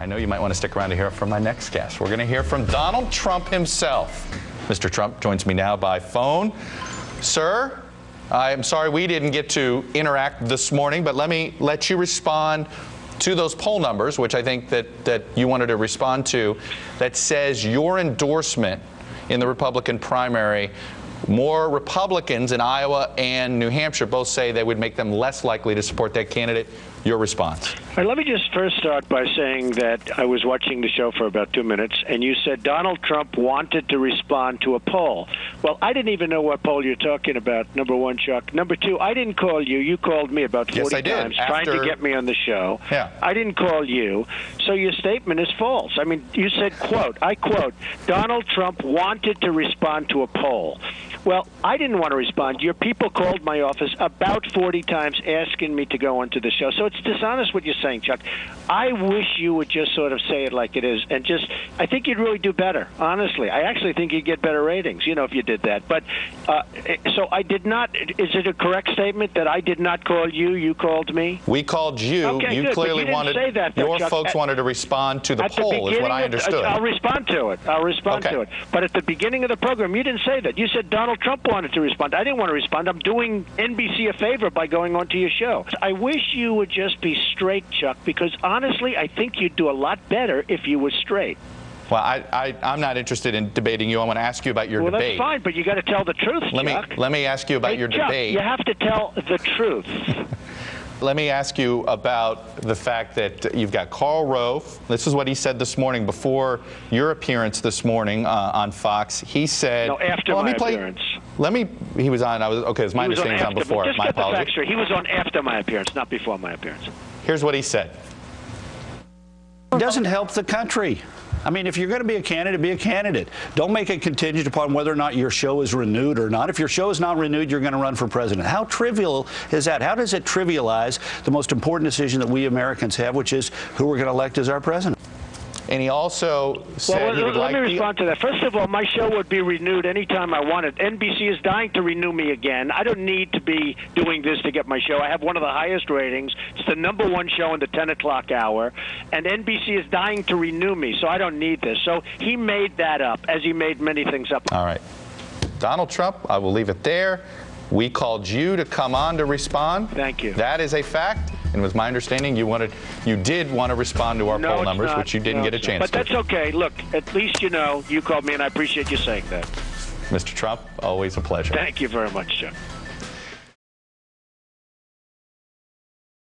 I know you might want to stick around to hear from my next guest. We're going to hear from Donald Trump himself. Mr. Trump joins me now by phone. Sir, I'm sorry we didn't get to interact this morning, but let me let you respond to those poll numbers, which I think that you wanted to respond to, that says your endorsement in the Republican primary, more Republicans in Iowa and New Hampshire both say they would make them less likely to support that candidate. Your response. All right, let me just first start by saying that I was watching the show for about 2 minutes, and you said Donald Trump wanted to respond to a poll. Well, I didn't even know what poll you're talking about, number one, Chuck. Number two, I didn't call you. You called me about 40 times trying to get me on the show. Yeah. I didn't call you, so your statement is false. I mean, you said, quote, I quote, Donald Trump wanted to respond to a poll. Well, I didn't want to respond. Your people called my office about 40 times asking me to go onto the show. So it's dishonest what you're saying, Chuck. I wish you would just sort of say it like it is and just, I think you'd really do better, honestly. I actually think you'd get better ratings, if you did that. But so I did not, is it a correct statement that I did not call you, you called me? We called you. Okay, you good, clearly you wanted, say that, though, your Chuck. folks wanted to respond to the poll, is what I understood. I'll respond to it. I'll respond to it. But at the beginning of the program, you didn't say that. You said Donald Trump wanted to respond. I didn't want to respond. I'm doing NBC a favor by going on to your show. I wish you would just be straight, Chuck, because honestly, I think you'd do a lot better if you were straight. Well, I'm not interested in debating you. I want to ask you about your debate. Well, that's fine, but you got to tell the truth, Chuck. Let me ask you about your Chuck, debate. You have to tell the truth. Let me ask you about the fact that you've got Karl Rove. This is what he said this morning before your appearance this morning on Fox. He said, "No, after my appearance." He was on. Okay, it's my understanding he was on before. Just my get apologies. The facts straight. He was on after my appearance, not before my appearance. Here's what he said. It doesn't help the country. I mean, if you're going to be a candidate, be a candidate. Don't make it contingent upon whether or not your show is renewed or not. If your show is not renewed, you're going to run for president. How trivial is that? How does it trivialize the most important decision that we Americans have, which is who we're going to elect as our president? And he also said he would like Let me respond to that. First of all, my show would be renewed anytime I wanted. NBC is dying to renew me again. I don't need to be doing this to get my show. I have one of the highest ratings. It's the #1 show in the 10 o'clock hour. And NBC is dying to renew me, so I don't need this. So he made that up, as he made many things up. All right. Donald Trump, I will leave it there. We called you to come on to respond. Thank you. That is a fact. And with my understanding, you did want to respond to our poll numbers, which you didn't get a chance to. But that's okay. Look, at least you called me, and I appreciate you saying that. Mr. Trump, always a pleasure. Thank you very much, Chuck.